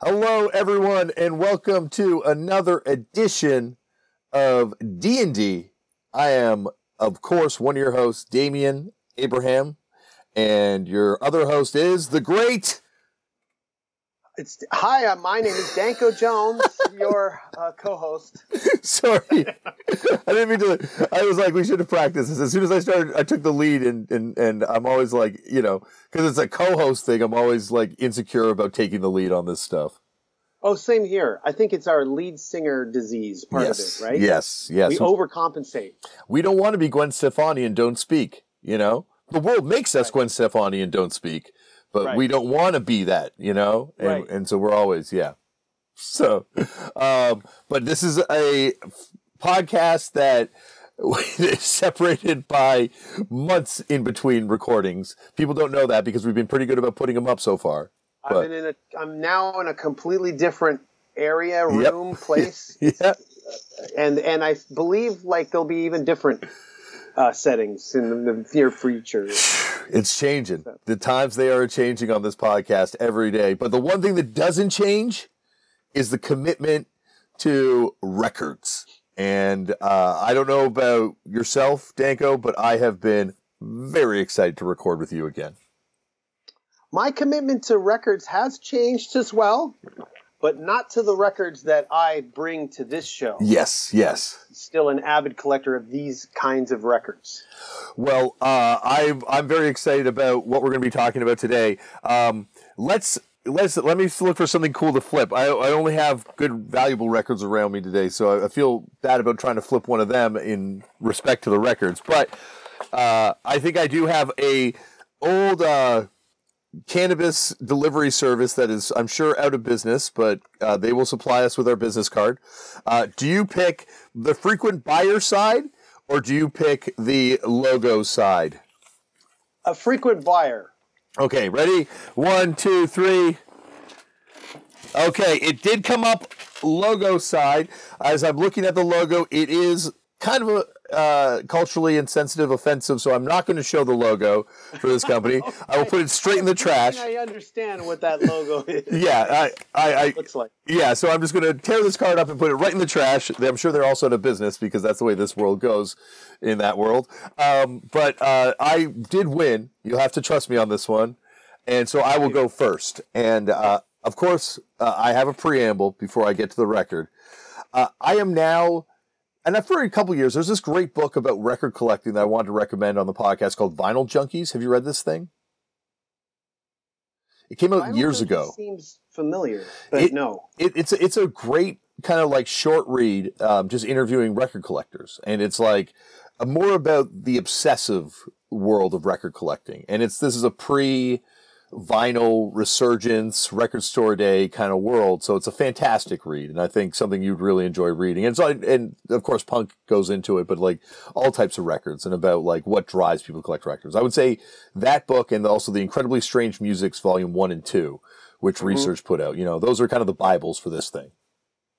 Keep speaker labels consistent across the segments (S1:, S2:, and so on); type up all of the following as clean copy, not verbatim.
S1: Hello, everyone, and welcome to another edition of D&D. I am, of course, one of your hosts, Damian Abraham, and your other host is the great...
S2: Hi, my name is Danko Jones, your co-host.
S1: Sorry, I didn't mean to. I was like, we should have practiced this. As soon as I started, I took the lead, and I'm always like, because it's a co-host thing, I'm always like insecure about taking the lead on this stuff.
S2: Oh, same here. I think it's our lead singer disease part of it, right?
S1: Yes.
S2: We overcompensate.
S1: We don't want to be Gwen Stefani and don't speak, The world makes us Gwen Stefani and don't speak. But we don't want to be that, And so we're always, So, but this is a podcast that is separated by months in between recordings. People don't know that because we've been pretty good about putting them up so far.
S2: I'm now in a completely different area, room, place.
S1: Yeah.
S2: And I believe there'll be even different settings in the near future.
S1: It's changing. The times they are changing on this podcast every day. But the one thing that doesn't change is the commitment to records. And I don't know about yourself, Danko, but I have been very excited to record with you again.
S2: My commitment to records has changed as well, but not to the records that I bring to this show.
S1: Yes.
S2: Still an avid collector of these kinds of records.
S1: Well, I'm very excited about what we're going to be talking about today. Let me look for something cool to flip. I only have good, valuable records around me today, so I feel bad about trying to flip one of them in respect to the records. But I think I do have a old cannabis delivery service that is, I'm sure, out of business, but they will supply us with our business card. Do you pick the frequent buyer side, or do you pick the logo side?
S2: A frequent buyer.
S1: Okay, ready? 1, 2, 3. Okay, it did come up logo side. As I'm looking at the logo, it is kind of a culturally insensitive, offensive, so I'm not going to show the logo for this company. I will put it straight in the trash.
S2: I understand what that logo is.
S1: Yeah, I
S2: looks like.
S1: Yeah, so I'm just going to tear this card up and put it right in the trash. I'm sure they're also out of business because that's the way this world goes in that world. But I did win. You'll have to trust me on this one. And so I will go first. And, of course, I have a preamble before I get to the record. I am now... And for a couple of years, there's this great book about record collecting that I wanted to recommend on the podcast called Vinyl Junkies. Have you read this thing? It came out years ago.
S2: Seems familiar, but no.
S1: It's a great kind of like short read, just interviewing record collectors. And it's like more about the obsessive world of record collecting. And this is a vinyl resurgence, record store day kind of world. So it's a fantastic read, and I think something you'd really enjoy reading. And of course, punk goes into it, but like all types of records and about like what drives people to collect records. I would say that book and also the Incredibly Strange Musics Volume 1 and 2, which Research put out. Those are kind of the Bibles for this thing.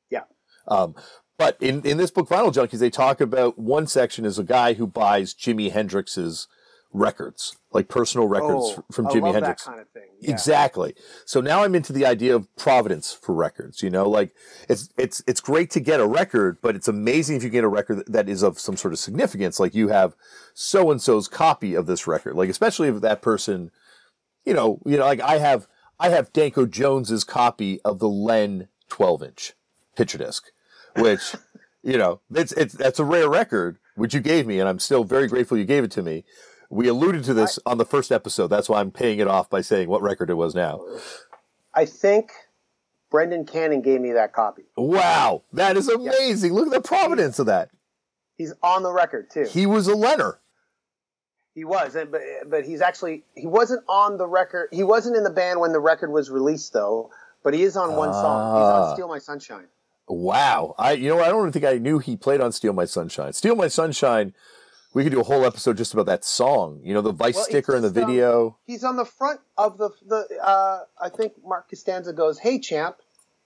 S2: Yeah.
S1: But in this book, Vinyl Junkies, they talk about one section is a guy who buys Jimi Hendrix's records, like personal records from Jimi Hendrix.
S2: That kind of thing. Yeah.
S1: Exactly. So now I'm into the idea of provenance for records. Like it's great to get a record, but it's amazing if you get a record that is of some sort of significance. Like you have so and so's copy of this record. Like especially if that person, like I have Danko Jones's copy of the Len 12-inch picture disc, which that's a rare record, which you gave me, and I'm still very grateful you gave it to me. We alluded to this on the first episode. That's why I'm paying it off by saying what record it was now.
S2: I think Brendan Cannon gave me that copy.
S1: Wow. That is amazing. Yeah. Look at the provenance of that.
S2: He's on the record, too.
S1: He was a Lenner.
S2: He was, but he wasn't on the record. He wasn't in the band when the record was released, though, but he is on one song. He's on Steal My Sunshine.
S1: Wow. I don't think I knew he played on Steal My Sunshine. Steal My Sunshine... We could do a whole episode just about that song. The Vice sticker in the video.
S2: He's on the front of the I think Mark Costanza goes, "Hey, champ,"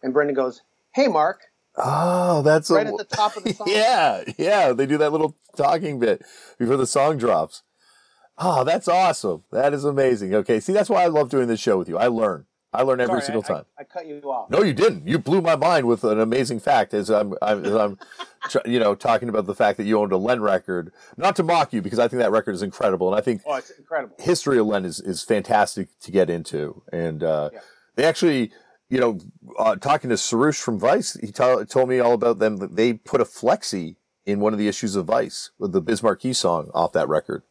S2: and Brendan goes, "Hey, Mark."
S1: Oh, that's
S2: right at the top of the song.
S1: Yeah. They do that little talking bit before the song drops. Oh, that's awesome. That is amazing. Okay, see, that's why I love doing this show with you. I learn I learn every
S2: Sorry,
S1: single time.
S2: I cut you off.
S1: No, you didn't. You blew my mind with an amazing fact as I'm talking about the fact that you owned a Len record. Not to mock you, because I think that record is incredible, and I think
S2: it's incredible.
S1: History of Len is fantastic to get into, and they actually, talking to Sarush from Vice, he told me all about them. That they put a flexi in one of the issues of Vice with the Biz Markie song off that record.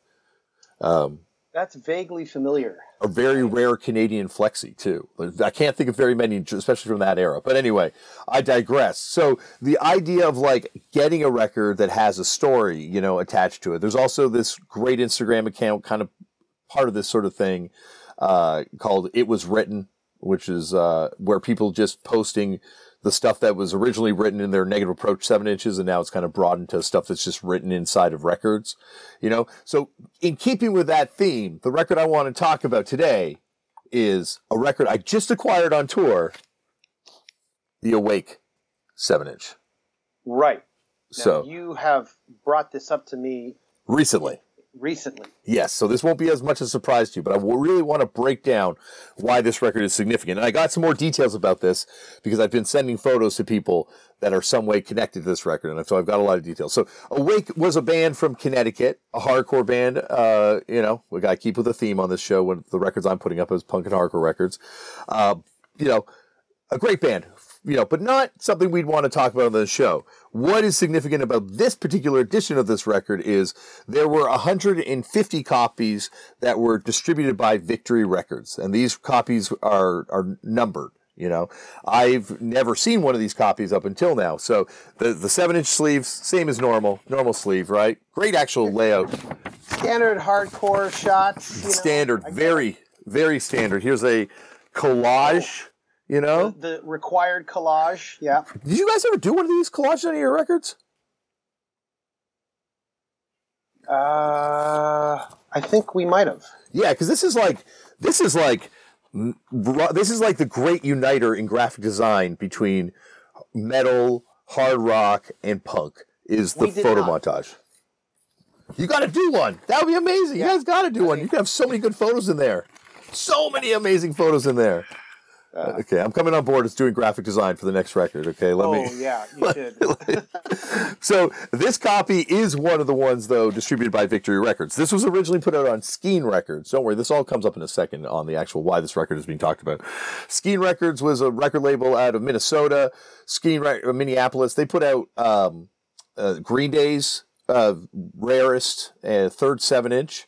S2: That's vaguely familiar.
S1: A very rare Canadian flexi, too. I can't think of very many, especially from that era. But anyway, I digress. So the idea of, like, getting a record that has a story, attached to it. There's also this great Instagram account, kind of part of this sort of thing, called It Was Written, which is where people just posting the stuff that was originally written in their Negative Approach 7 inches, and now it's kind of broadened to stuff that's just written inside of records, So in keeping with that theme, the record I want to talk about today is a record I just acquired on tour, the Awake 7 inch.
S2: Right.
S1: So
S2: now, you have brought this up to me
S1: recently. Yes, so this won't be as much a surprise to you, but I really want to break down why this record is significant. And I got some more details about this because I've been sending photos to people that are some way connected to this record, and so I've got a lot of details. So Awake was a band from Connecticut, a hardcore band. We got to keep with the theme on this show when the records I'm putting up as punk and hardcore records. A great band. But not something we'd want to talk about on the show. What is significant about this particular edition of this record is there were 150 copies that were distributed by Victory Records, and these copies are numbered. I've never seen one of these copies up until now. So the 7-inch sleeves, same as normal sleeve, right? Great actual layout.
S2: Standard hardcore shots.
S1: Standard, very, very standard. Here's a collage.
S2: The required collage, yeah.
S1: Did you guys ever do one of these collages on your records?
S2: I think we might have.
S1: Yeah, because this is like the great uniter in graphic design between metal, hard rock, and punk is the photo montage. You got to do one. That would be amazing. Yeah. You guys got to do one. You can have so many good photos in there. So many amazing photos in there. Okay, I'm coming on board as doing graphic design for the next record. Okay,
S2: yeah, you should.
S1: So this copy is one of the ones, though, distributed by Victory Records. This was originally put out on Skeen Records. Don't worry, this all comes up in a second on the actual why this record is being talked about. Skeen Records was a record label out of Minnesota. Minneapolis. They put out Green Day's rarest third 7-inch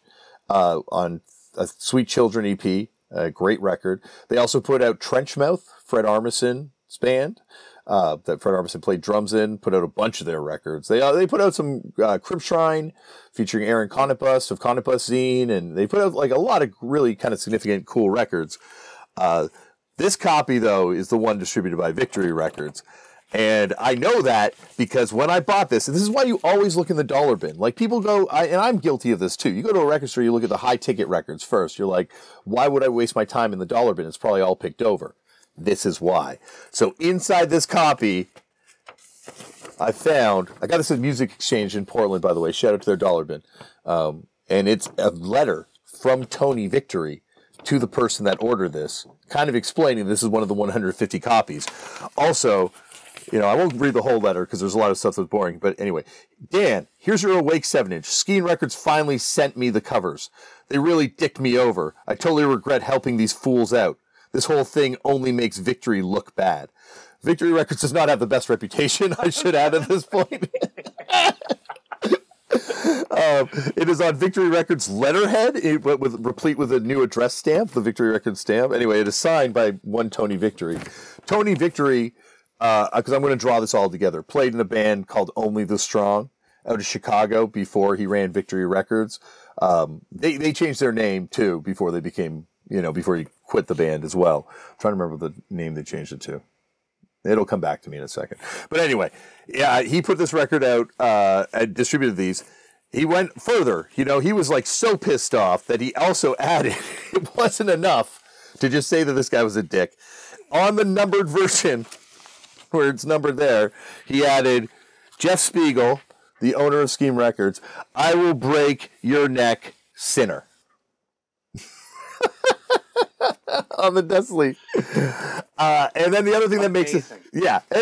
S1: on a Sweet Children EP. A great record. They also put out Trenchmouth, Fred Armisen's band, that Fred Armisen played drums in, put out a bunch of their records. They put out some Crib Shrine featuring Aaron Conopus of Conopus Zine, and they put out like a lot of really kind of significant, cool records. This copy, though, is the one distributed by Victory Records. And I know that because when I bought this, and this is why you always look in the dollar bin. Like people go, and I'm guilty of this too. You go to a record store, you look at the high ticket records first. You're like, why would I waste my time in the dollar bin? It's probably all picked over. This is why. So inside this copy, I got this at Music Exchange in Portland, by the way. Shout out to their dollar bin. And it's a letter from Tony Victory to the person that ordered this, kind of explaining this is one of the 150 copies. Also, I won't read the whole letter because there's a lot of stuff that's boring. But anyway, Dan, here's your Awake 7-inch. Skeen Records finally sent me the covers. They really dicked me over. I totally regret helping these fools out. This whole thing only makes Victory look bad. Victory Records does not have the best reputation, I should add at this point. It is on Victory Records letterhead, replete with a new address stamp, the Victory Records stamp. Anyway, it is signed by one Tony Victory. Tony Victory, because I'm going to draw this all together, played in a band called Only the Strong out of Chicago before he ran Victory Records. They changed their name, too, before they became, before he quit the band as well. I'm trying to remember the name they changed it to. It'll come back to me in a second. But anyway, yeah, he put this record out and distributed these. He went further. He was like so pissed off that he also added, it wasn't enough to just say that this guy was a dick. On the numbered version, where it's numbered there, he added, Jeff Spiegel, the owner of Skeen Records, I will break your neck, sinner. on the desk sleeve. And then the other thing that makes it,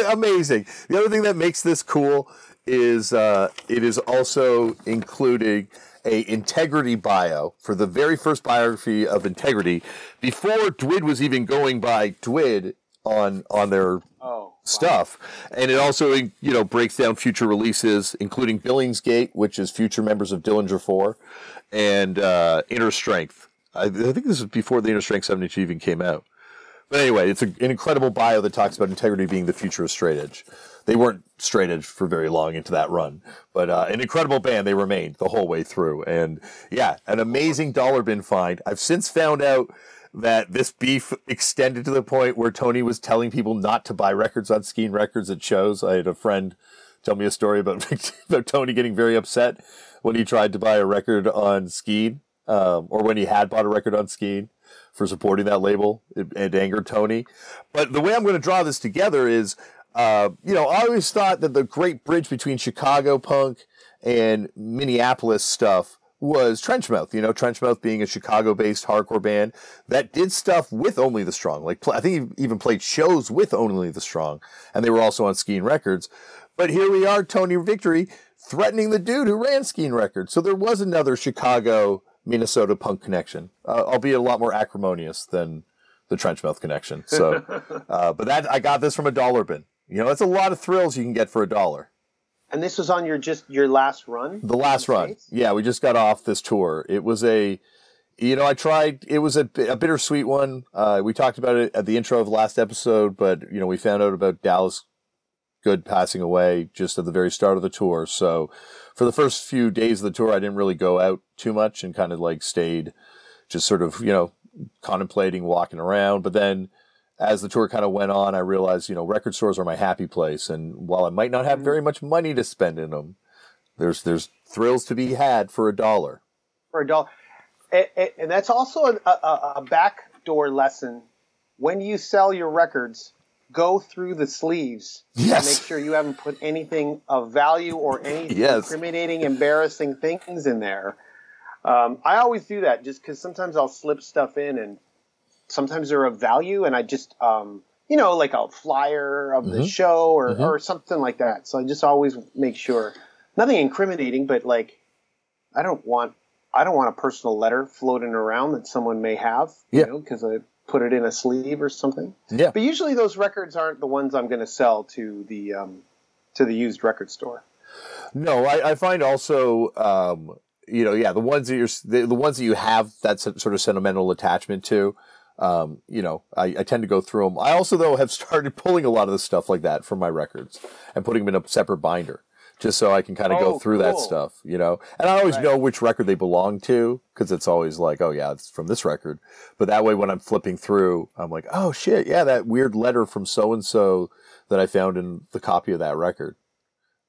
S1: amazing. The other thing that makes this cool is it is also including a integrity bio for the very first biography of integrity before Dwid was even going by Dwid on their stuff. And it also, breaks down future releases, including Billingsgate, which is future members of Dillinger 4, and Inner Strength. I think this is before the Inner Strength 7-inch even came out. But anyway, it's an incredible bio that talks about integrity being the future of straight edge. They weren't straight edge for very long into that run, but an incredible band they remained the whole way through. And yeah, an amazing dollar bin find. I've since found out that this beef extended to the point where Tony was telling people not to buy records on Skeen Records at shows. I had a friend tell me a story about Tony getting very upset when he tried to buy a record on Skeen, or when he had bought a record on Skeen for supporting that label. It angered Tony. But the way I'm going to draw this together is, I always thought that the great bridge between Chicago punk and Minneapolis stuff was Trenchmouth. Trenchmouth being a Chicago-based hardcore band that did stuff with Only the Strong. Like, I think he even played shows with Only the Strong, and they were also on Skeen Records. But here we are, Tony Victory, threatening the dude who ran Skeen Records. So there was another Chicago Minnesota punk connection, albeit a lot more acrimonious than the Trenchmouth connection. So, but I got this from a dollar bin. It's a lot of thrills you can get for $1.
S2: And this was on your last run?
S1: The last run. States? Yeah, we just got off this tour. It was it was a bittersweet one. We talked about it at the intro of the last episode, but, we found out about Dallas Good passing away just at the very start of the tour. So for the first few days of the tour, I didn't really go out too much and kind of stayed just sort of, contemplating, walking around. But then as the tour kind of went on, I realized, record stores are my happy place. And while I might not have very much money to spend in them, there's thrills to be had for $1.
S2: For $1. And that's also a backdoor lesson. When you sell your records, go through the sleeves and make sure you haven't put anything of value or any incriminating, embarrassing things in there. I always do that just because sometimes I'll slip stuff in and sometimes they're of value, and I just, like a flyer of the show or something like that. So I just always make sure, nothing incriminating, but I don't want a personal letter floating around that someone may have, because I put it in a sleeve or something. Yeah. But usually those records aren't the ones I'm going to sell to the used record store.
S1: No, I find also, the ones that you have that sort of sentimental attachment to. I tend to go through them. I also, though, have started pulling a lot of the stuff like that from my records and putting them in a separate binder just so I can kind of go through that stuff, And I always know which record they belong to because it's always like, oh, yeah, it's from this record. But that way, when I'm flipping through, I'm like, oh, shit, yeah, that weird letter from so-and-so that I found in the copy of that record.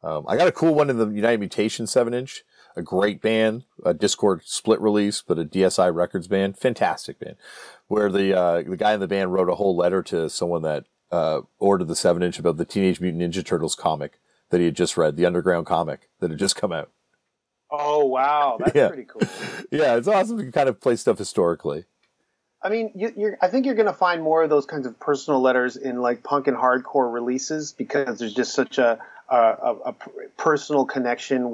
S1: I got a cool one in the United Mutation 7-inch. A great band, a Discord split release, but a DSI Records band. Fantastic band. Where the guy in the band wrote a whole letter to someone that ordered the 7-inch about the Teenage Mutant Ninja Turtles comic that he had just read, the Underground comic that had just come out.
S2: Oh, wow. That's pretty cool.
S1: Yeah, it's awesome to kind of play stuff historically.
S2: I mean, I think you're going to find more of those kinds of personal letters in punk and hardcore releases because there's just such a personal connection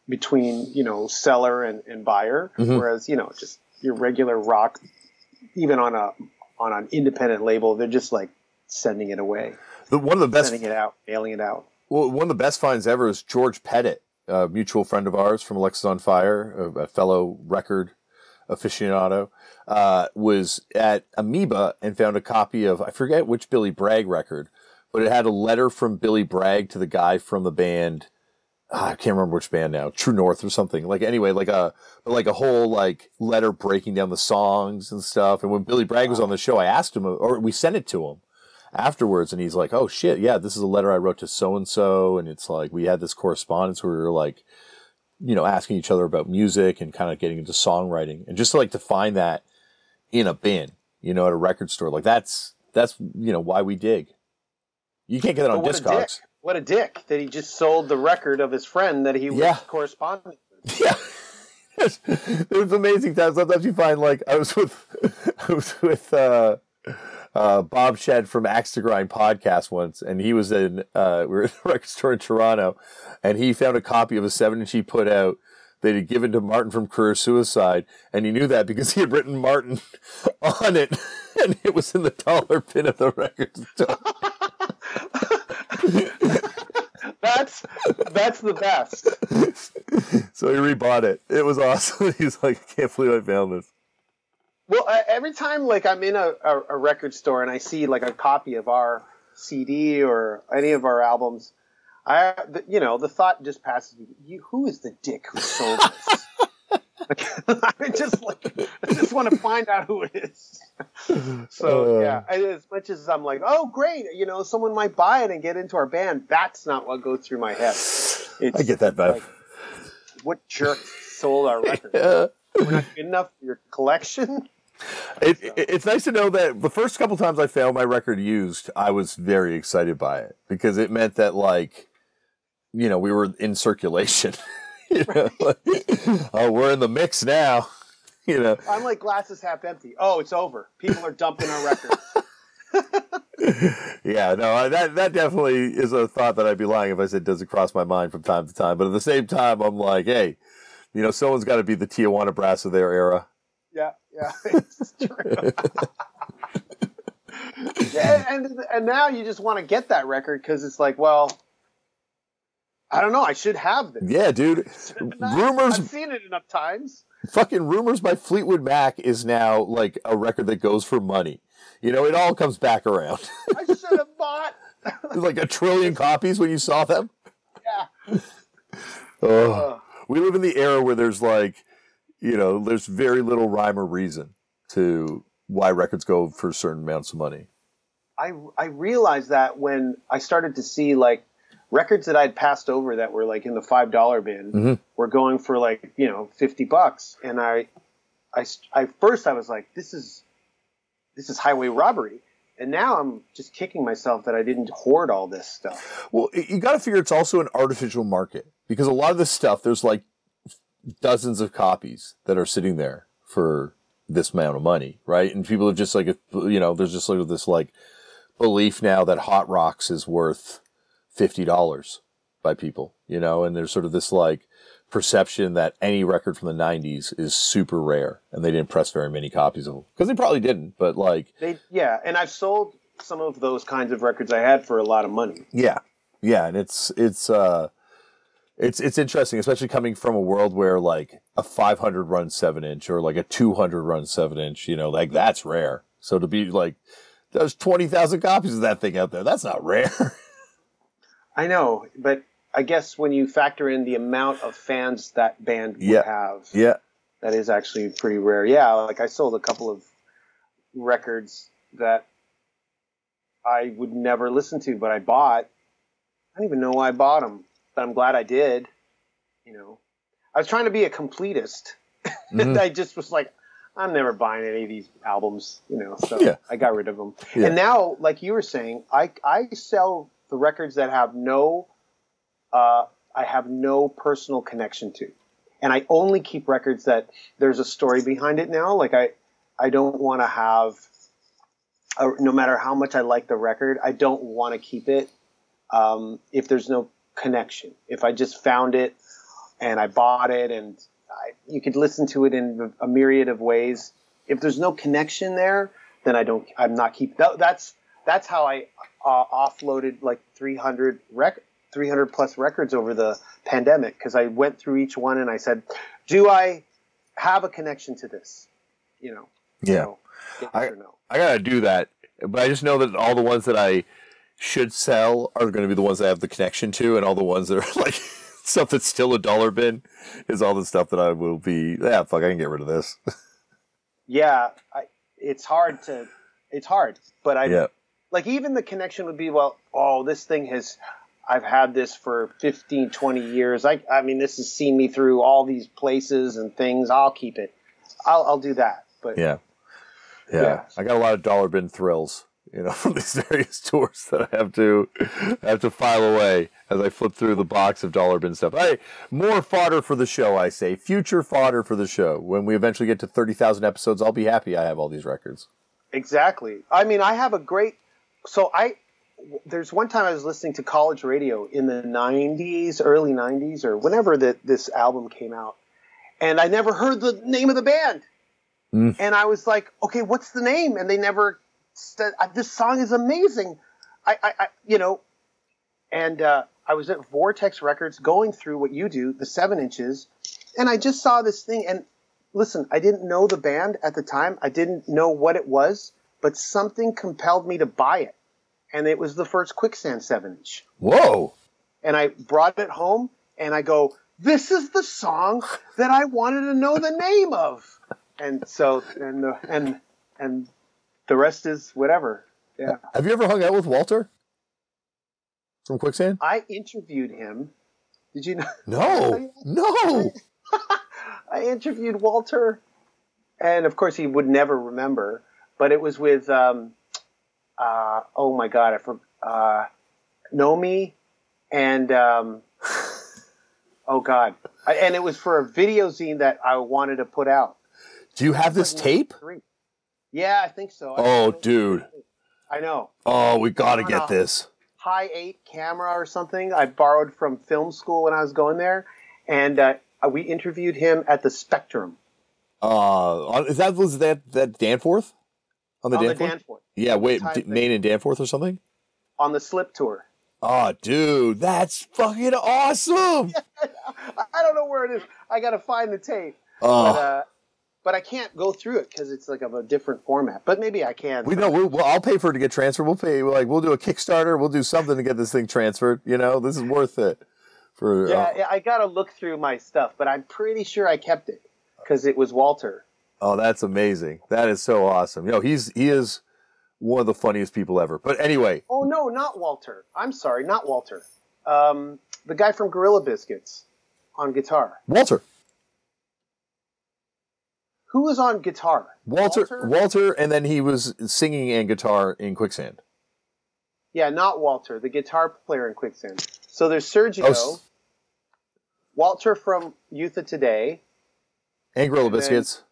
S2: between seller and buyer, whereas just your regular rock, even on an independent label, they're just sending it away.
S1: One of the best,
S2: sending it out, mailing it out.
S1: Well, one of the best finds ever is George Pettit, a mutual friend of ours from Alexis on Fire, a fellow record aficionado, was at Amoeba and found a copy of, I forget which Billy Bragg record, but it had a letter from Billy Bragg to the guy from the band. I can't remember which band now, True North or something. Anyway, a whole letter breaking down the songs and stuff. And when Billy Bragg was on the show, I asked him, or we sent it to him afterwards, and he's like, "Oh shit, yeah, this is a letter I wrote to so and so," and it's we had this correspondence where we were asking each other about music and kind of getting into songwriting, and just to find that in a bin, at a record store, that's why we dig. You can't get that on Discogs.
S2: What a dick that he just sold the record of his friend that he was corresponding with.
S1: Yeah. It was amazing times. Sometimes you find like I was with Bob Shed from Axe to Grind podcast once, and he was in we were at a record store in Toronto, and he found a copy of a 7-inch he put out that he'd given to Martin from Career Suicide, and he knew that because he had written Martin on it, and it was in the dollar bin of the record store.
S2: That's the best.
S1: So he rebought it. It was awesome. He's like, I can't believe I found this.
S2: Well, every time like I'm in a record store and I see like a copy of our CD or any of our albums, the thought just passes me. Who is the dick who sold this? I just want to find out who it is. So yeah, as much as I'm like, oh great, someone might buy it and get into our band, that's not what goes through my head.
S1: I get that vibe.
S2: Like, what jerk sold our record? Yeah. We're not good enough for your collection.
S1: It's nice to know that the first couple times I found my record used, I was very excited by it because it meant that we were in circulation. Oh, we're in the mix now.
S2: I'm like glasses half empty. Oh, it's over. People are dumping our records.
S1: Yeah, no, that definitely is a thought that I'd be lying if I said doesn't cross my mind from time to time. But at the same time, I'm like, hey, someone's got to be the Tijuana Brass of their era.
S2: Yeah, it's true. and now you just want to get that record because it's like, well, I don't know. I should have this.
S1: Yeah, dude. Rumors.
S2: I've seen it enough times.
S1: Fucking Rumors by Fleetwood Mac is now like a record that goes for money. It all comes back around.
S2: I should have bought
S1: like 1 trillion copies when you saw them.
S2: Yeah.
S1: We live in the era where there's there's very little rhyme or reason to why records go for certain amounts of money.
S2: I realized that when I started to see records that I'd passed over that were in the $5 bin were going for $50, and I first I was like, this is highway robbery, and now I'm just kicking myself that I didn't hoard all this stuff.
S1: Well, you got to figure it's also an artificial market because a lot of this stuff there's dozens of copies that are sitting there for this amount of money, right? And people have just there's just this belief now that Hot Rocks is worth $50 by people, and there's sort of this perception that any record from the 90s is super rare and they didn't press very many copies of them because they probably didn't, but
S2: and I've sold some of those kinds of records I had for a lot of money.
S1: Yeah, and it's interesting, especially coming from a world where a 500 run 7-inch or a 200 run 7-inch, that's rare. So to be there's 20,000 copies of that thing out there, that's not rare.
S2: I know, but I guess when you factor in the amount of fans that band would have, that is actually pretty rare. Yeah, I sold a couple of records that I would never listen to, but I bought. I don't even know why I bought them, but I'm glad I did. I was trying to be a completist, and I just was like, I'm never buying any of these albums, so I got rid of them. Yeah. And now, like you were saying, I sell the records that have I have no personal connection to. And I only keep records that there's a story behind it now. I don't want to have, no matter how much I like the record, I don't want to keep it if there's no connection. If I just found it and I bought it and you could listen to it in a myriad of ways. If there's no connection there, then I'm not keeping. That's how I offloaded 300 plus records over the pandemic, because I went through each one and I said, do I have a connection to this? Yeah.
S1: So, yes or no. I got to do that, but I just know that all the ones that I should sell are going to be the ones that I have the connection to, and all the ones that are stuff that's still a dollar bin is all the stuff that I will be, fuck, I can get rid of this.
S2: Yeah. It's hard, but even the connection would be, this thing I've had this for 15, 20 years. I mean, this has seen me through all these places and things. I'll keep it. I'll do that. But
S1: yeah. I got a lot of dollar bin thrills from these various tours that I have to file away as I flip through the box of dollar bin stuff. Hey, more fodder for the show, I say. Future fodder for the show. When we eventually get to 30,000 episodes, I'll be happy I have all these records.
S2: Exactly. I mean, I have a great... There's one time I was listening to college radio in the 90s, early 90s, or whenever this album came out, and I never heard the name of the band. And I was like, okay, what's the name? And they never said, this song is amazing. I was at Vortex Records going through what you do, the 7 inches, and I just saw this thing. And listen, I didn't know the band at the time. I didn't know what it was, but something compelled me to buy it. And it was the first Quicksand 7-inch.
S1: Whoa.
S2: And I brought it home, and I go, this is the song that I wanted to know the name of. And so, and the rest is whatever. Yeah.
S1: Have you ever hung out with Walter from Quicksand?
S2: I interviewed him. Did you know?
S1: No.
S2: I interviewed Walter, and of course he would never remember, but it was with, oh my God, I forgot, Nomi and, oh God. And it was for a video zine that I wanted to put out.
S1: Do you have this tape?
S2: Yeah, I think so.
S1: Oh, dude.
S2: I know.
S1: Oh, we got to get this.
S2: High 8 camera or something I borrowed from film school when I was going there. And we interviewed him at the Spectrum.
S1: Was that Danforth? On the
S2: Danforth.
S1: Yeah, wait, Maine and Danforth or something?
S2: On the Slip Tour.
S1: Oh, dude, that's fucking awesome.
S2: I don't know where it is. I got to find the tape. But I can't go through it because it's like of a different format. But maybe I can.
S1: I'll pay for it to get transferred. We'll do a Kickstarter. We'll do something to get this thing transferred. This is worth it.
S2: I got to look through my stuff, but I'm pretty sure I kept it because it was Walter.
S1: Oh, that's amazing. That is so awesome. He is one of the funniest people ever. But anyway.
S2: Oh, no, not Walter. I'm sorry, not Walter. The guy from Gorilla Biscuits on guitar.
S1: Walter.
S2: Who was on guitar?
S1: Walter, and then he was singing and guitar in Quicksand.
S2: Yeah, not Walter, the guitar player in Quicksand. So there's Sergio, Walter from Youth of Today.
S1: And Gorilla Biscuits.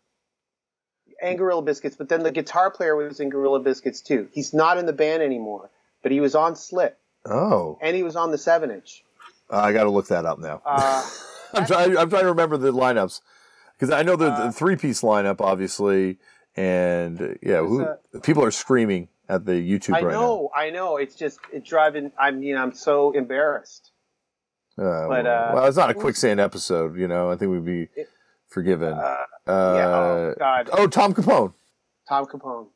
S2: And Gorilla Biscuits, but then the guitar player was in Gorilla Biscuits too. He's not in the band anymore, but he was on Slip.
S1: Oh.
S2: And he was on the 7-inch.
S1: I got to look that up now. I'm trying to remember the lineups. Because I know the 3-piece lineup, obviously, and people are screaming at the YouTube right now.
S2: I know. It's driving. I'm so embarrassed.
S1: Well, it's not a Quicksand episode, I think we'd be forgiven.
S2: Oh God.
S1: Oh, Tom Capone.
S2: Tom Capone.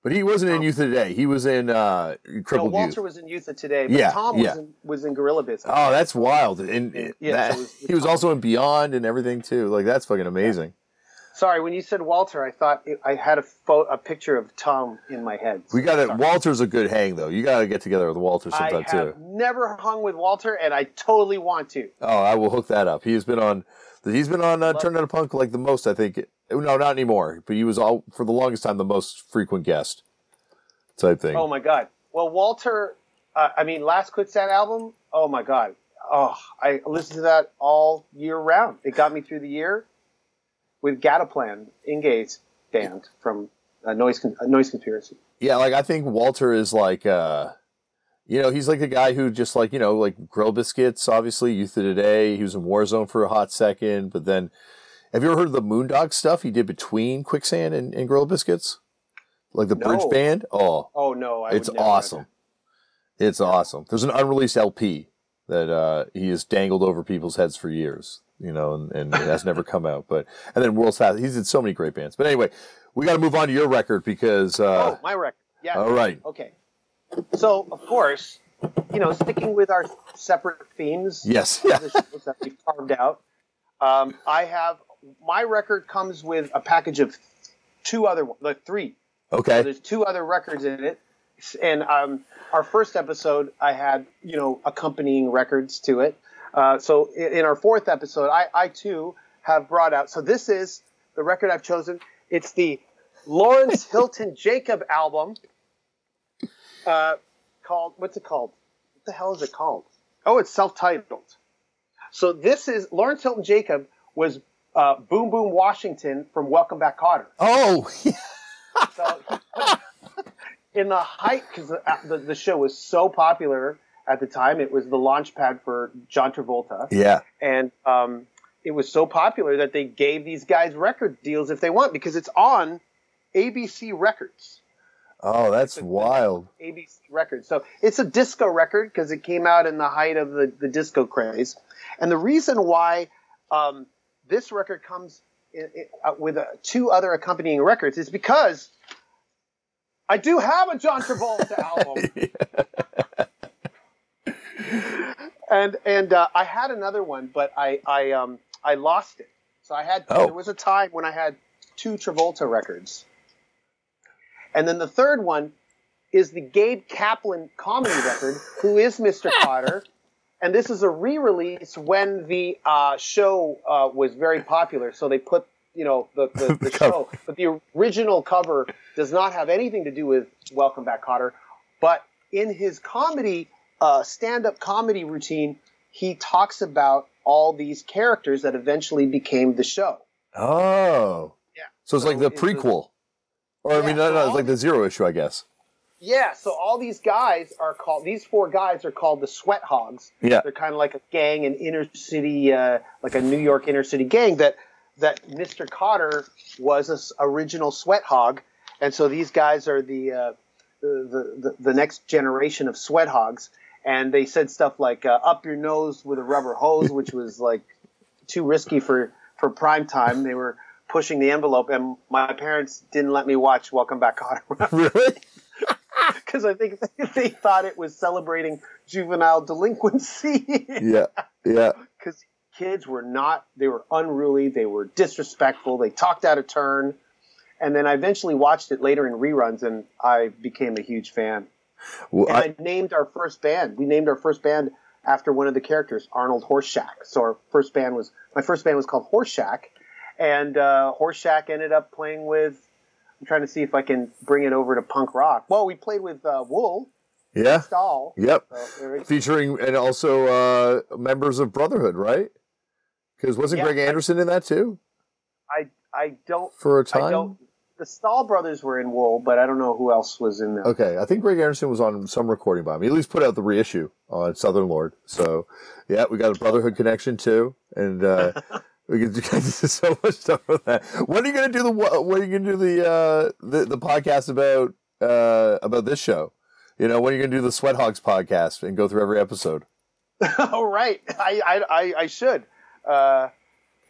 S1: But he wasn't in Youth of Today. He was in Crippled
S2: Walter
S1: Youth.
S2: was in Youth of Today, but Tom was in Gorilla Biscuits.
S1: Oh, that's wild. And he was also in Beyond and everything, too. Like, that's fucking amazing.
S2: Yeah. Sorry, when you said Walter, I thought I had a picture of Tom in my head.
S1: Walter's a good hang, though. You got to get together with Walter sometime, too. I have
S2: never hung with Walter, and I totally want to.
S1: Oh, I will hook that up. He's been on Turn Out a Punk like the most, I think. No, not anymore. But he was for the longest time the most frequent guest type thing.
S2: Oh my God! Well, Walter, last Quicksand album. Oh my God! Oh, I listened to that all year round. It got me through the year with Gataplan, Inge's band from Noise Conspiracy.
S1: Yeah, like I think Walter is like, he's like the guy who just like Grill Biscuits, obviously Youth of Today. He was in Warzone for a hot second, but then. Have you ever heard of the Moondog stuff he did between Quicksand and Gorilla Biscuits? Like the bridge band? Oh, no. It's awesome. It's awesome. There's an unreleased LP that he has dangled over people's heads for years, and it has never come out. And then World's Fast. He's in so many great bands. But anyway, we got to move on to your record because...
S2: my record. Yeah.
S1: All right.
S2: Okay. So, of course, sticking with our separate themes.
S1: Yes. Yeah.
S2: The shows that we've carved out. My record comes with a package of 3.
S1: Okay.
S2: So there's 2 other records in it. And our first episode, I had, accompanying records to it. So in our 4th episode, I too have brought out. So this is the record I've chosen. It's the Lawrence Hilton Jacob album called, what's it called? What the hell is it called? Oh, it's self-titled. So this is, Lawrence Hilton Jacob was Boom Boom Washington from Welcome Back, Cotter.
S1: Oh, yeah.
S2: So in the height, because the show was so popular at the time, it was the launch pad for John Travolta.
S1: Yeah.
S2: And it was so popular that they gave these guys record deals if they want, because it's on ABC Records.
S1: Oh, that's wild.
S2: ABC Records. So it's a disco record because it came out in the height of the disco craze. And the reason why this record comes with two other accompanying records is because I do have a John Travolta album. And I had another one, but I lost it. So I had there was a time when I had two Travolta records. And then the third one is the Gabe Kaplan comedy record, Who is Mr. Cotter? And this is a re-release when the show was very popular. So they put, the show. But the original cover does not have anything to do with Welcome Back, Cotter. But in his comedy, stand-up comedy routine, he talks about all these characters that eventually became the show.
S1: Oh.
S2: Yeah.
S1: So it's like the prequel. Or, it's like the Zero issue, I guess.
S2: Yeah, so all these guys are called, these four guys are called the Sweat Hogs.
S1: Yeah.
S2: They're kind of like a gang, an inner city, like a New York inner city gang that Mr. Cotter was an original Sweat Hog. And so these guys are the next generation of Sweat Hogs. And they said stuff like, up your nose with a rubber hose, which was like too risky for prime time. They were pushing the envelope, and my parents didn't let me watch Welcome Back, Cotter.
S1: Really?
S2: Because I think they thought it was celebrating juvenile delinquency.
S1: Yeah.
S2: Because kids were they were unruly, they were disrespectful, they talked out of turn. And then I eventually watched it later in reruns, and I became a huge fan. Well, and I named our first band. We named our first band after one of the characters, Arnold Horseshack. So my first band was called Horseshack. And Horseshack ended up playing with, I'm trying to see if I can bring it over to punk rock. Well, we played with Wool.
S1: Yeah.
S2: Stahl.
S1: Yep. Featuring, and also members of Brotherhood, right? Because wasn't Greg Anderson in that too?
S2: I don't.
S1: For a time?
S2: The Stahl brothers were in Wool, but I don't know who else was in there.
S1: Okay. I think Greg Anderson was on some recording by him. He at least put out the reissue on Southern Lord. So, yeah, we got a Brotherhood connection too. And, we can do so much stuff with that. When are you going to do the podcast about this show? When are you going to do the Sweat Hogs podcast and go through every episode?
S2: Oh, right. I should.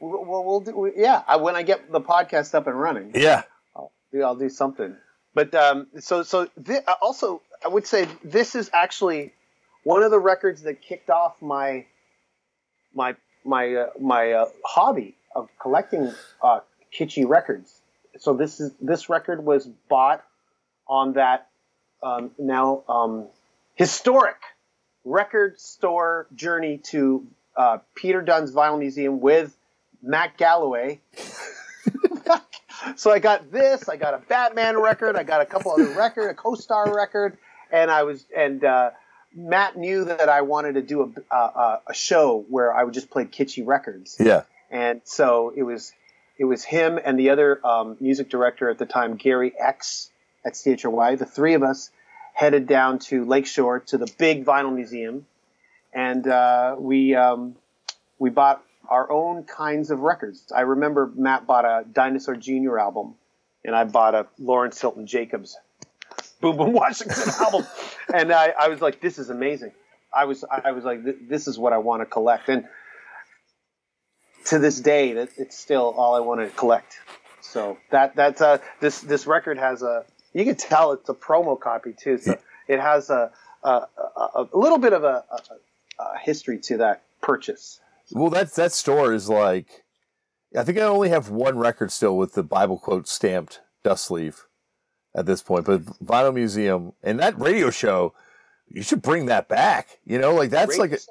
S2: We'll do. Yeah, when I get the podcast up and running.
S1: Yeah,
S2: I'll do something. But also, I would say this is actually one of the records that kicked off my hobby of collecting kitschy records. So this record was bought on that historic record store journey to Peter Dunn's Vinyl Museum with Matt Galloway. So I got this. I got a Batman record. I got a couple other records, a Co-Star record, and Matt knew that I wanted to do a show where I would just play kitschy records.
S1: Yeah.
S2: And so it was him and the other music director at the time, Gary X at CHRY. The three of us headed down to Lakeshore to the big vinyl museum, and we bought our own kinds of records. I remember Matt bought a Dinosaur Jr. album, and I bought a Lawrence Hilton Jacobs Boom Boom Washington album, and I was like, this is amazing. I was like, this is what I want to collect, and to this day, it's still all I want to collect. So that's this record has you can tell it's a promo copy too. So it has a little bit of a history to that purchase.
S1: Well, that store is like, I think I only have one record still with the Bible quote stamped dust sleeve at this point. But Vinyl Museum and that radio show, you should bring that back. That's like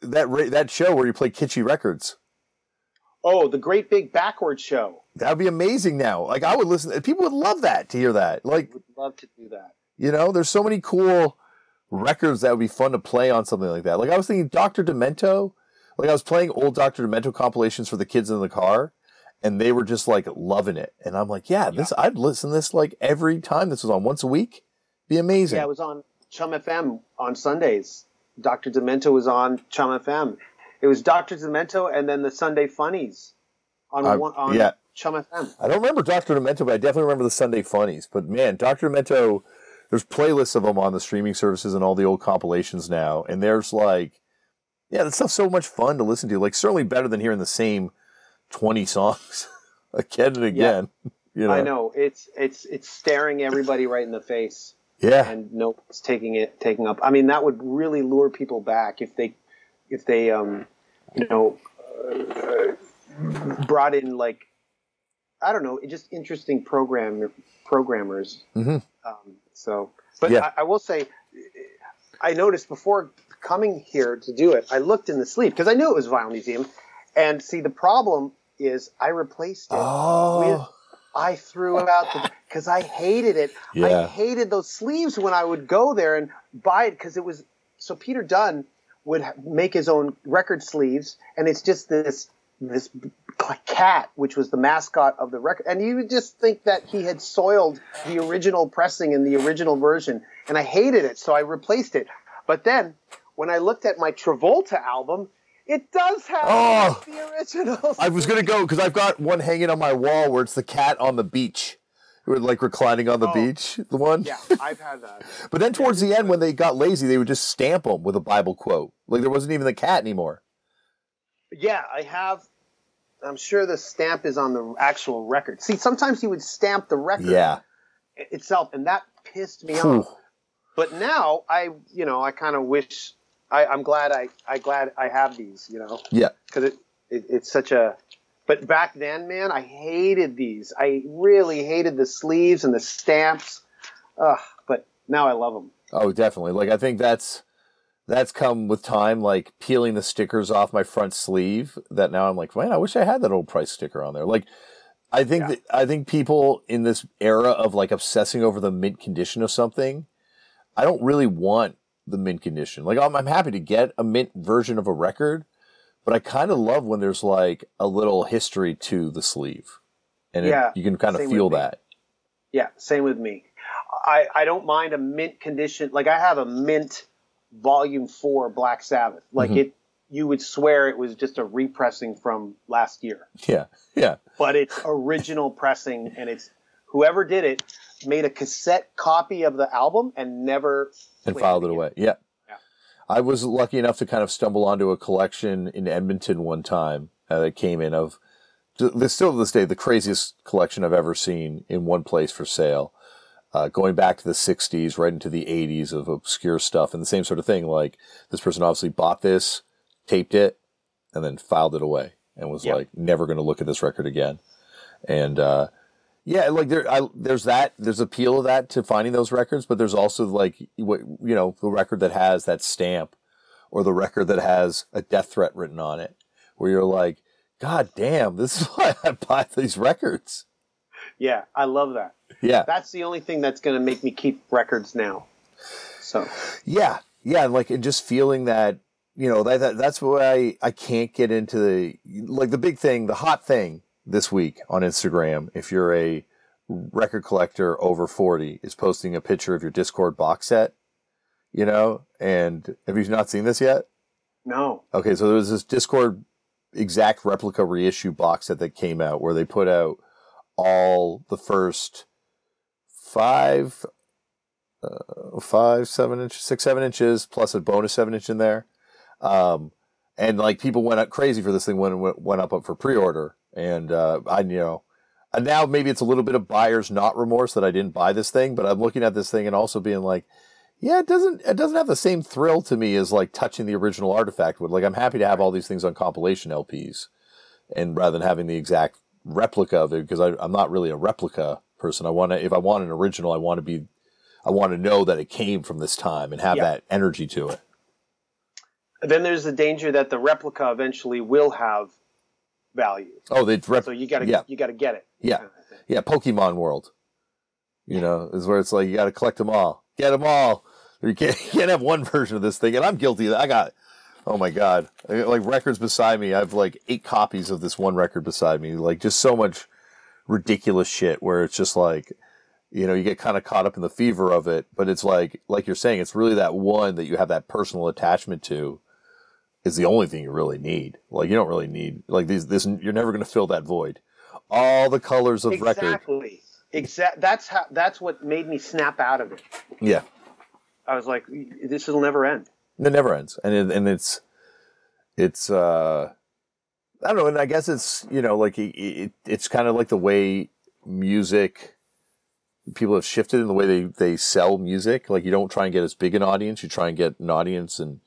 S1: that show where you play kitschy records.
S2: Oh, the Great Big Backward Show.
S1: That would be amazing now. Like, I would listen. People would love that, to hear that. Like,
S2: would love to do that.
S1: You know, there's so many cool records that would be fun to play on something like that. Like, I was thinking Dr. Demento. Like, I was playing old Dr. Demento compilations for the kids in the car, and they were just, like, loving it. And I'm like, I'd listen to this, like, every time this was on, once a week. Be amazing.
S2: Yeah, it was on Chum FM on Sundays. Dr. Demento was on Chum FM. It was Dr. Demento and then the Sunday Funnies on Chum FM.
S1: I don't remember Dr. Demento, but I definitely remember the Sunday Funnies. But, man, Dr. Demento, there's playlists of them on the streaming services and all the old compilations now. And there's, like, that stuff's so much fun to listen to. Like, certainly better than hearing the same 20 songs again and again.
S2: Yeah.
S1: You know?
S2: I know. It's staring everybody right in the face.
S1: Yeah.
S2: And nobody's taking up. I mean, that would really lure people back if they brought in, like, I don't know, just interesting programmers.
S1: Mm-hmm.
S2: I will say, I noticed before coming here to do it, I looked in the sleeve because I knew it was Vinyl Museum, and see, the problem is I replaced it with. I threw it out because I hated it.
S1: Yeah.
S2: I hated those sleeves when I would go there and buy it because it was so Peter Dunn would make his own record sleeves, and it's just this cat, which was the mascot of the record, and you would just think that he had soiled the original pressing in the original version, and I hated it, so I replaced it. But then when I looked at my Travolta album, it does have the original.
S1: I was going to go because I've got one hanging on my wall where it's the cat on the beach. Who were, like, reclining on the beach, the one?
S2: Yeah, I've had that.
S1: But then towards the end, when they got lazy, they would just stamp them with a Bible quote. Like, there wasn't even the cat anymore.
S2: Yeah, I have. I'm sure the stamp is on the actual record. See, sometimes he would stamp the record itself, and that pissed me off. But now, I kind of wish... I'm glad I have these, you know.
S1: Yeah.
S2: Because it's such a... But back then, man, I hated these. I really hated the sleeves and the stamps. But now I love them.
S1: Oh, definitely. Like, I think that's come with time, like peeling the stickers off my front sleeve, that now I'm like, man, I wish I had that old price sticker on there. Like, I think people in this era of, like, obsessing over the mint condition of something, I don't really want the mint condition. Like, I'm happy to get a mint version of a record, but I kind of love when there's, like, a little history to the sleeve. And you can kind of feel that.
S2: Yeah, same with me. I don't mind a mint condition. Like, I have a mint Volume 4 Black Sabbath. Like, you would swear it was just a repressing from last year.
S1: Yeah, yeah.
S2: But it's original pressing, and it's whoever did it made a cassette copy of the album and never...
S1: And filed it away. Yeah. I was lucky enough to kind of stumble onto a collection in Edmonton one time that came in of, still to this day, the craziest collection I've ever seen in one place for sale. Going back to the 60s, right into the 80s of obscure stuff, and the same sort of thing. Like, this person obviously bought this, taped it, and then filed it away, and was like, never going to look at this record again. And, like there's appeal of that to finding those records, but there's also, like, the record that has that stamp, or the record that has a death threat written on it, where you're like, God damn, this is why I buy these records.
S2: Yeah, I love that.
S1: Yeah,
S2: that's the only thing that's going to make me keep records now. So
S1: yeah, and just feeling that, that's why I can't get into the big thing, the hot thing this week on Instagram, if you're a record collector over 40, is posting a picture of your Discord box set, and have you not seen this yet?
S2: No. Okay,
S1: so there was this Discord exact replica reissue box set that came out where they put out all the first 6, 7 inches, plus a bonus 7-inch in there. And, like, people went up crazy for this thing when it went up for pre-order. And, and now maybe it's a little bit of buyer's not remorse that I didn't buy this thing, but I'm looking at this thing and also being like, yeah, it doesn't have the same thrill to me as, like, touching the original artifact would. Like, I'm happy to have all these things on compilation LPs, and rather than having the exact replica of it, because I'm not really a replica person. If I want an original, I want to know that it came from this time and have that energy to it.
S2: Then there's the danger that the replica eventually will have value.
S1: Oh,
S2: so you gotta get it.
S1: Yeah,
S2: kind of thing.
S1: yeah. Pokemon World, is where it's like you got to collect them all, get them all. You can't have one version of this thing, and I'm guilty. I got, oh my god, I got, like records beside me. I have like 8 copies of this one record beside me. Like just so much ridiculous shit where it's just like, you get kind of caught up in the fever of it. But it's like you're saying, it's really that one that you have that personal attachment to is the only thing you really need. Like you don't really need like this. You're never going to fill that void. All the colors of record.
S2: Exactly. That's what made me snap out of it.
S1: Yeah.
S2: I was like, this will never end.
S1: It never ends, and it's I don't know, and I guess it's like it's kind of like the way music people have shifted in the way they sell music. Like you don't try and get as big an audience, you try and get an audience and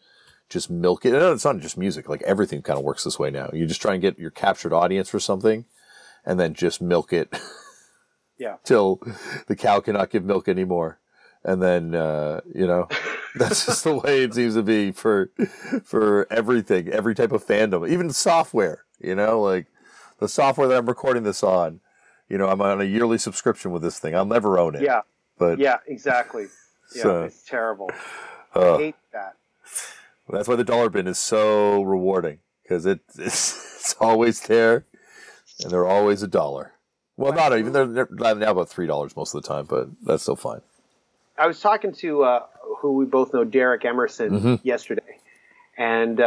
S1: just milk it. No, it's not just music. Like everything kind of works this way now. You just try and get your captured audience for something, and then just milk it.
S2: Yeah.
S1: Till the cow cannot give milk anymore. And then, that's just the way it seems to be for everything, every type of fandom, even software, like the software that I'm recording this on, I'm on a yearly subscription with this thing. I'll never own it.
S2: Yeah.
S1: But
S2: yeah, exactly. Yeah, so, it's terrible. I hate that.
S1: That's why the dollar bin is so rewarding because it's always there and they're always $1. Well, not even, they're now about $3 most of the time, but that's still fine.
S2: I was talking to who we both know, Derek Emerson, yesterday, and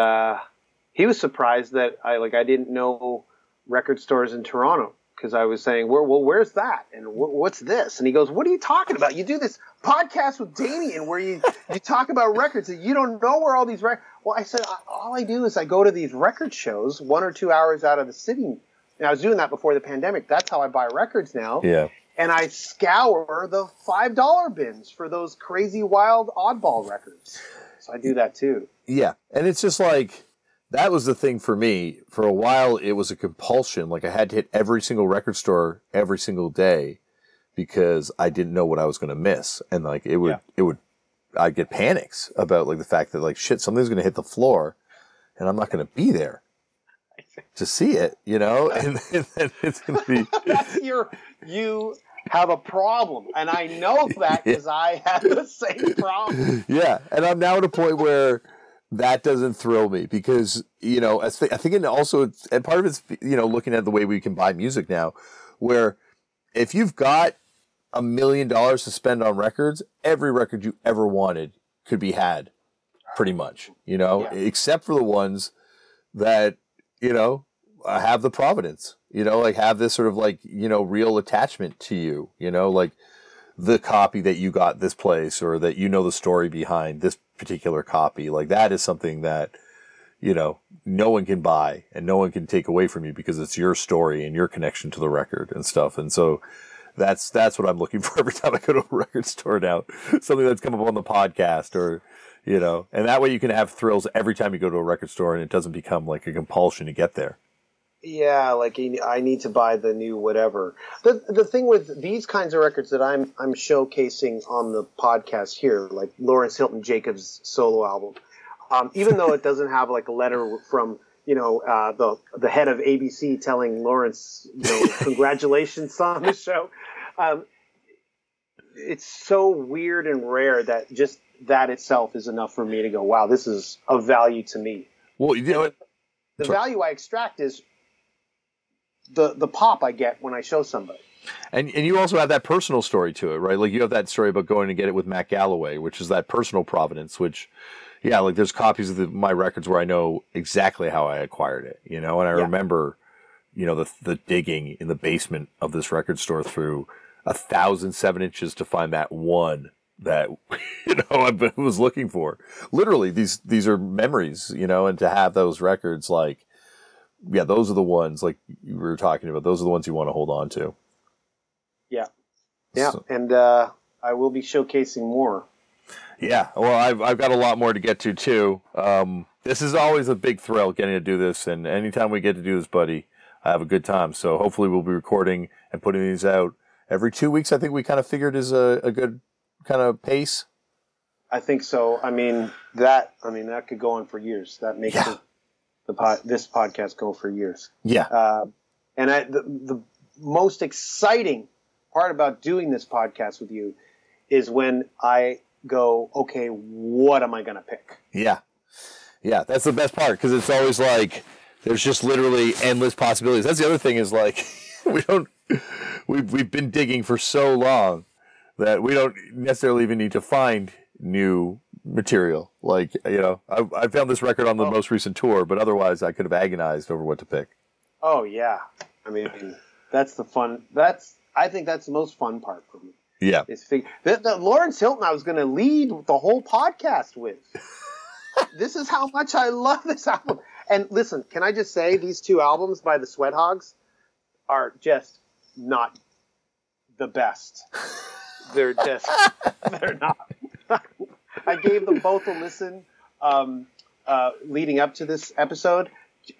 S2: he was surprised that I didn't know record stores in Toronto because I was saying, well, where's that and what's this? And he goes, what are you talking about? You do this podcast with Damian where you talk about records and you don't know where all these records. Well, I said all I do is I go to these record shows 1 or 2 hours out of the city. And I was doing that before the pandemic. That's how I buy records now.
S1: Yeah.
S2: And I scour the $5 bins for those crazy, wild, oddball records. So I do that too.
S1: Yeah. And it's just like, that was the thing for me. For a while, it was a compulsion. Like I had to hit every single record store every single day because I didn't know what I was going to miss. And like, I'd get panics about like the fact that like, shit, something's going to hit the floor and I'm not going to be there to see it, and then it's going to be...
S2: You have a problem, and I know that because I have the same problem.
S1: Yeah, and I'm now at a point where that doesn't thrill me because, I think it also, and part of it's, looking at the way we can buy music now, where if you've got $1 million to spend on records, every record you ever wanted could be had, pretty much, except for the ones that, have the provenance, like have this sort of like, real attachment to you, like the copy that you got this place or that the story behind this particular copy. Like that is something that, no one can buy and no one can take away from you because it's your story and your connection to the record and stuff. And so that's what I'm looking for every time I go to a record store now, something that's come up on the podcast or, and that way you can have thrills every time you go to a record store and it doesn't become like a compulsion to get there.
S2: Yeah, like I need to buy the new whatever. The thing with these kinds of records that I'm showcasing on the podcast here, like Lawrence Hilton Jacobs' solo album, even though it doesn't have like a letter from the head of ABC telling Lawrence congratulations on the show, it's so weird and rare that just that itself is enough for me to go, wow, this is of value to me.
S1: Well,
S2: the value I extract is the pop I get when I show somebody.
S1: And you also have that personal story to it, right? Like you have that story about going to get it with Matt Galloway, which is that personal provenance, which, yeah, like there's copies of my records where I know exactly how I acquired it, and I remember, the digging in the basement of this record store through 1,000 7-inches to find that one that, I was looking for. Literally, these are memories, and to have those records, like, yeah, those are the ones like you were talking about. Those are the ones you want to hold on to.
S2: Yeah. Yeah. So, and I will be showcasing more.
S1: Yeah. Well, I've got a lot more to get to too. This is always a big thrill getting to do this. And anytime we get to do this, buddy, I have a good time. So hopefully we'll be recording and putting these out every 2 weeks. I think we kind of figured is a good kind of pace.
S2: I think so. I mean, that could go on for years. That makes it this podcast go for years.
S1: Yeah.
S2: And the most exciting part about doing this podcast with you is when I go, okay, what am I going to pick?
S1: Yeah. Yeah, that's the best part because it's always like there's just literally endless possibilities. That's the other thing is like we've been digging for so long that we don't necessarily even need to find new material. Like, I found this record on the most recent tour, but otherwise I could have agonized over what to pick.
S2: Oh yeah. I mean, that's the fun. I think that's the most fun part for me.
S1: Yeah.
S2: The Lawrence Hilton I was going to lead the whole podcast with. This is how much I love this album. And listen, can I just say these two albums by the Sweat Hogs are just not the best. They're not. I gave them both a listen leading up to this episode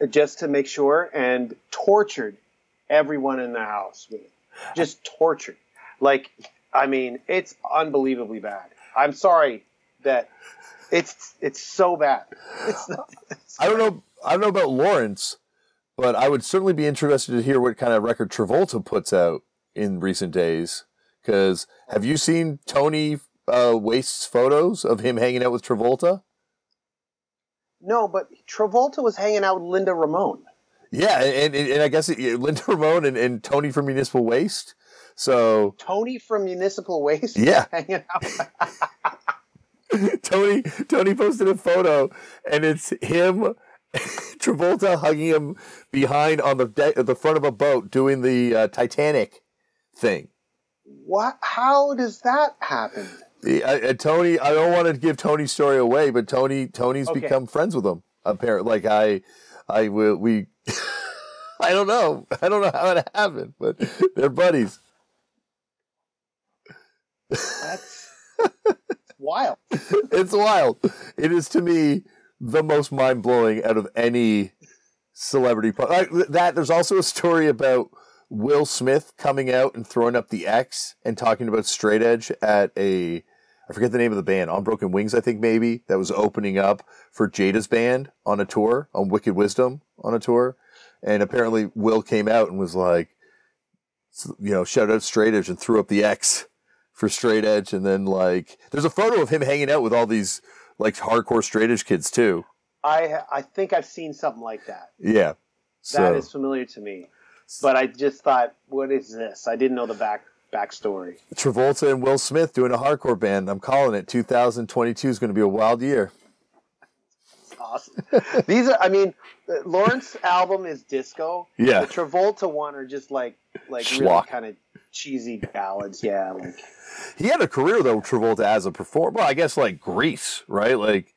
S2: just to make sure and tortured everyone in the house with it. Just tortured. Like, I mean, it's unbelievably bad. I'm sorry that it's so bad.
S1: I don't know about Lawrence, but I would certainly be interested to hear what kind of record Travolta puts out in recent days. Because have you seen Tony Waste's photos of him hanging out with Travolta?
S2: No, but Travolta was hanging out with Linda Ramone.
S1: Yeah, and I guess Linda Ramone and Tony from Municipal Waste. So
S2: Tony from Municipal Waste,
S1: yeah,
S2: hanging out.
S1: Tony posted a photo, and it's him, Travolta hugging him behind on the front of a boat doing the Titanic thing.
S2: What? How does that happen?
S1: Tony, I don't want to give Tony's story away, but Tony's become friends with him. Apparently, like I don't know how it happened, but they're buddies.
S2: That's wild.
S1: It's wild. It is to me the most mind blowing out of any celebrity. There's also a story about Will Smith coming out and throwing up the X and talking about straight edge at I forget the name of the band, On Broken Wings, I think maybe, that was opening up for Jada's band on a tour, on Wicked Wisdom on a tour. And apparently Will came out and was like, shout out straight edge and threw up the X for straight edge. And then like, there's a photo of him hanging out with all these like hardcore straight edge kids too.
S2: I think I've seen something like that.
S1: Yeah.
S2: That is familiar to me. But I just thought, what is this? I didn't know the backstory.
S1: Travolta and Will Smith doing a hardcore band. I'm calling it. 2022 is going to be a wild year.
S2: Awesome. Lawrence's album is disco.
S1: Yeah.
S2: The Travolta one are just like really kind of cheesy ballads. Yeah. Like
S1: he had a career though, Travolta, as a performer. Well, I guess like Grease, right? Like,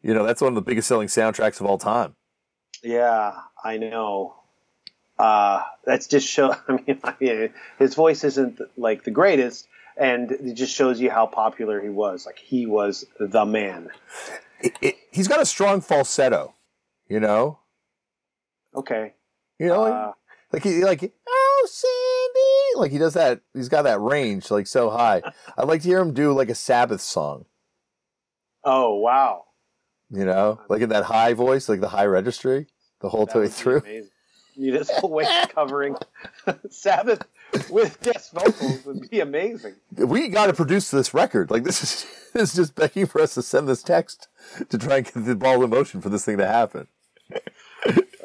S1: that's one of the biggest selling soundtracks of all time.
S2: Yeah, I know. That's just show. I mean, his voice isn't like the greatest, and it just shows you how popular he was. Like he was the man.
S1: He's got a strong falsetto,
S2: Okay.
S1: Oh Sandy, like he does that. He's got that range, like so high. I'd like to hear him do like a Sabbath song.
S2: Oh wow.
S1: Like in that high voice, like the high registry, the whole way through.
S2: Amazing. Municipal Waste covering Sabbath with guest vocals would be amazing.
S1: We got to produce this record. Like this is just begging for us to send this text to try and get the ball in motion for this thing to happen.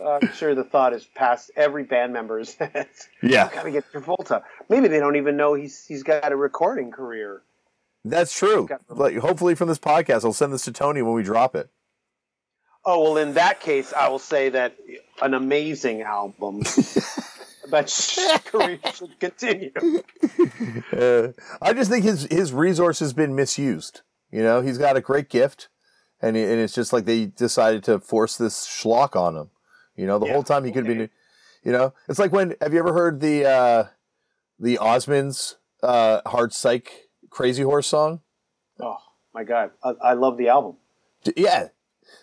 S2: I'm sure the thought is past every band member's head.
S1: Yeah,
S2: I've got to get Travolta. Maybe they don't even know he's got a recording career.
S1: That's true. Like, hopefully from this podcast, I'll send this to Tony when we drop it.
S2: Oh, well, in that case, I will say that an amazing album. But career should continue.
S1: I just think his resource has been misused. He's got a great gift, and it's just like they decided to force this schlock on him. The whole time he could be, it's like have you ever heard the Osmonds Hard Psych Crazy Horse song?
S2: Oh my God, I love the album.
S1: Yeah.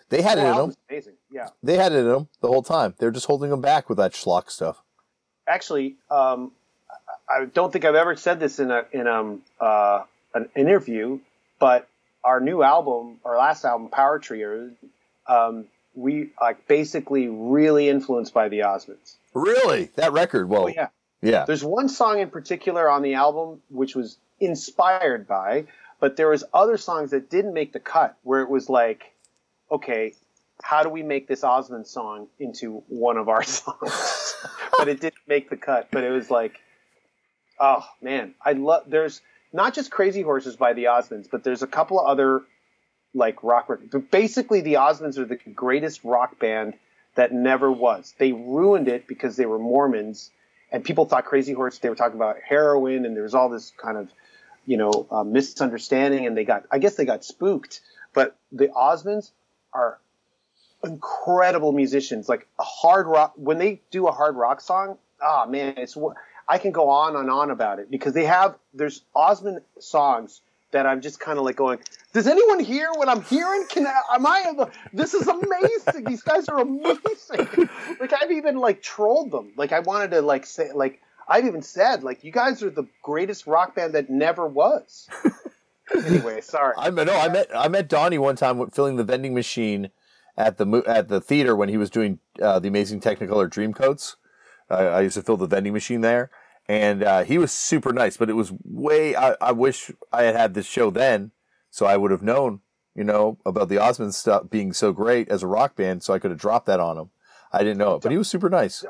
S1: They had it in them.
S2: Amazing, yeah.
S1: They had it in them the whole time. They're just holding them back with that schlock stuff.
S2: Actually, I don't think I've ever said this in an interview, but our last album, Power Trio, we basically really influenced by the Osmonds.
S1: Really? That record? Well,
S2: oh, yeah.
S1: Yeah.
S2: There's one song in particular on the album which was inspired by, but there was other songs that didn't make the cut where it was like, okay, how do we make this Osmond song into one of our songs? But it didn't make the cut. But it was like, oh man, there's not just Crazy Horses by the Osmonds, but there's a couple of other like rock records. But basically the Osmonds are the greatest rock band that never was. They ruined it because they were Mormons. And people thought Crazy Horse, they were talking about heroin, and there was all this kind of, misunderstanding, and I guess they got spooked. But the Osmonds are incredible musicians. Like a hard rock, when they do a hard rock song, I can go on and on about it because there's Osmond songs that I'm just kind of like going, does anyone hear what I'm hearing? This is amazing. These guys are amazing. Like I've even like trolled them. Like I wanted to like say, like I've even said, like you guys are the greatest rock band that never was. Anyway, sorry.
S1: I met Donnie one time filling the vending machine at the theater when he was doing the Amazing Technicolor Dreamcoats. I used to fill the vending machine there. And he was super nice, but it was I wish I had this show then, so I would have known, about the Osmonds stuff being so great as a rock band, so I could have dropped that on him. I didn't know it, but he was super nice.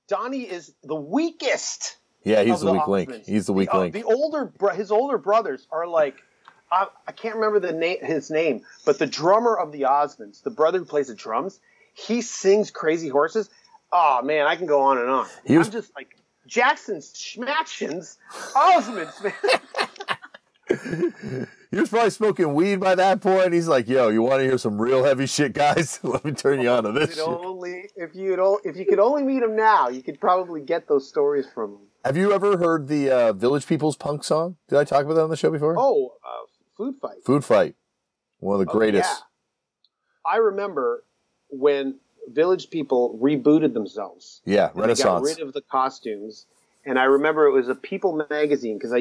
S2: Donnie is the weakest.
S1: Yeah, he's the weak link. He's the weak link.
S2: His older brothers are like, I can't remember his name, but the drummer of the Osmonds, the brother who plays the drums, he sings Crazy Horses. Oh man, I can go on and on. I'm just like. Jackson's Schmatchins, Osmonds, man.
S1: He was probably smoking weed by that point. He's like, "Yo, you want to hear some real heavy shit, guys? Let me turn you on to this shit."
S2: If you could only meet him now, you could probably get those stories from him.
S1: Have you ever heard the Village People's punk song? Did I talk about that on the show before?
S2: Oh, Food Fight.
S1: Food Fight, one of the greatest.
S2: Yeah. I remember when Village People rebooted themselves.
S1: Yeah, Renaissance.
S2: They got rid of the costumes. And I remember it was a People magazine because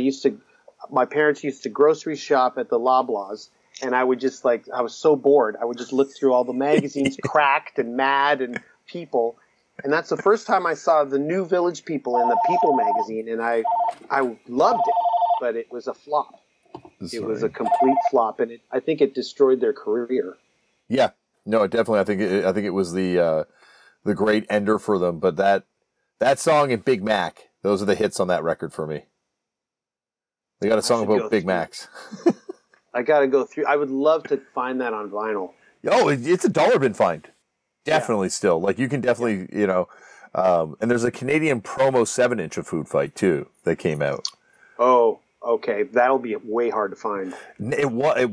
S2: my parents used to grocery shop at the Loblaws. And I would just I was so bored. I would just look through all the magazines, Cracked and Mad and People. And that's the first time I saw the new Village People in the People magazine. And I loved it, but it was a flop. It was a complete flop. And I think it destroyed their career.
S1: Yeah. No, definitely. I think it was the great ender for them. But that song and Big Mac, those are the hits on that record for me. They got a song about Big Macs.
S2: I got to go through. I would love to find that on vinyl.
S1: Oh, it's a dollar bin find. Definitely still. Like you can definitely, and there's a Canadian promo 7-inch of Food Fight too that came out.
S2: Oh, okay. That'll be way hard to find.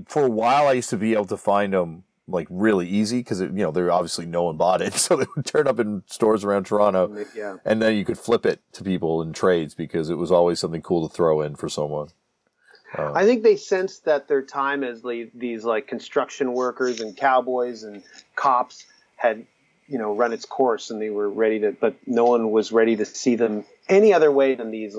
S1: For a while I used to be able to find them like really easy because they're obviously no one bought it, so they would turn up in stores around Toronto, and then you could flip it to people in trades because it was always something cool to throw in for someone.
S2: I think they sensed that their time as these like construction workers and cowboys and cops had run its course, and they were ready to, but no one was ready to see them any other way than these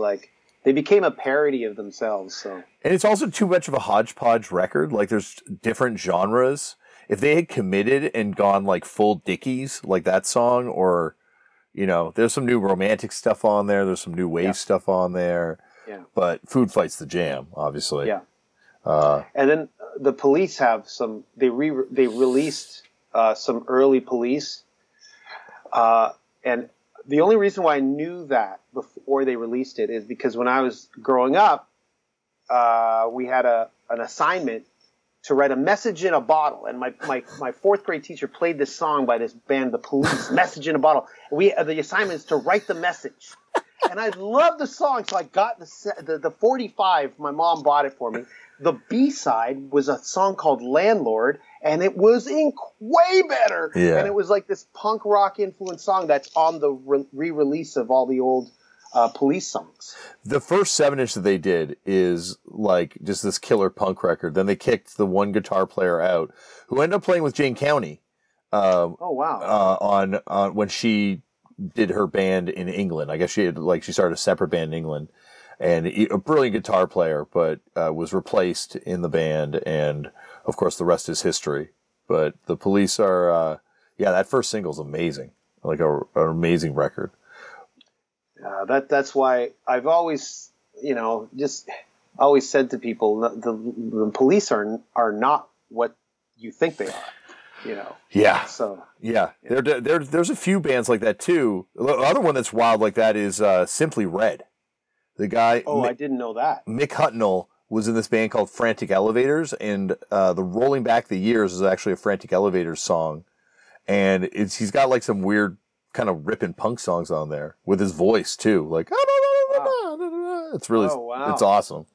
S2: they became a parody of themselves. So,
S1: and it's also too much of a hodgepodge record. Like there's different genres. If they had committed and gone like full Dickies, like that song, or, there's some new romantic stuff on there. There's some new wave stuff on there.
S2: Yeah.
S1: But Food Fight's the jam, obviously.
S2: Yeah. And then the Police have they released some early Police. And the only reason why I knew that before they released it is because when I was growing up, we had an assignment to write a message in a bottle. And my fourth grade teacher played this song by this band, The Police, Message in a Bottle. The assignment is to write the message. And I loved the song, so I got the 45. My mom bought it for me. The B-side was a song called Landlord, and it was way better.
S1: Yeah.
S2: And it was like this punk rock influenced song that's on the re-release of all the old Police songs.
S1: The first 7-inch that they did is like just this killer punk record. Then they kicked the one guitar player out, who ended up playing with Jane County.
S2: Oh wow!
S1: On when she did her band in England, I guess she started a separate band in England, and a brilliant guitar player, but was replaced in the band, and of course the rest is history. But the Police are Yeah, that first single's amazing. Like an amazing record.
S2: That's why I've always, just always said to people, the Police are not what you think they are.
S1: Yeah.
S2: So
S1: yeah. There's a few bands like that too. The other one that's wild like that is Simply Red. The guy.
S2: I didn't know that.
S1: Mick Hucknall was in this band called Frantic Elevators, and the Rolling Back the Years is actually a Frantic Elevators song, and he's got like some weird kind of ripping punk songs on there with his voice too, like it's really it's awesome.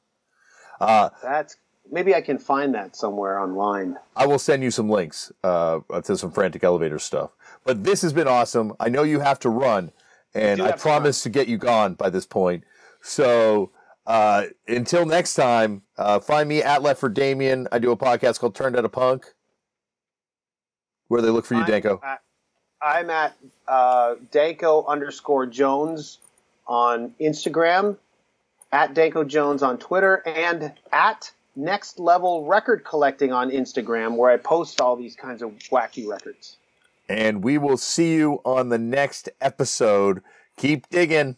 S2: That's maybe I can find that somewhere online.
S1: I will send you some links to some Frantic Elevators stuff. But this has been awesome. I know you have to run, and I promise to get you gone by this point. So. Until next time, find me at Left for Damian. I do a podcast called Turned Out a Punk. Where they look for you, Danko?
S2: I'm at Danko_Jones on Instagram, at Danko Jones on Twitter, and at Next Level Record Collecting on Instagram, where I post all these kinds of wacky records.
S1: And we will see you on the next episode. Keep digging.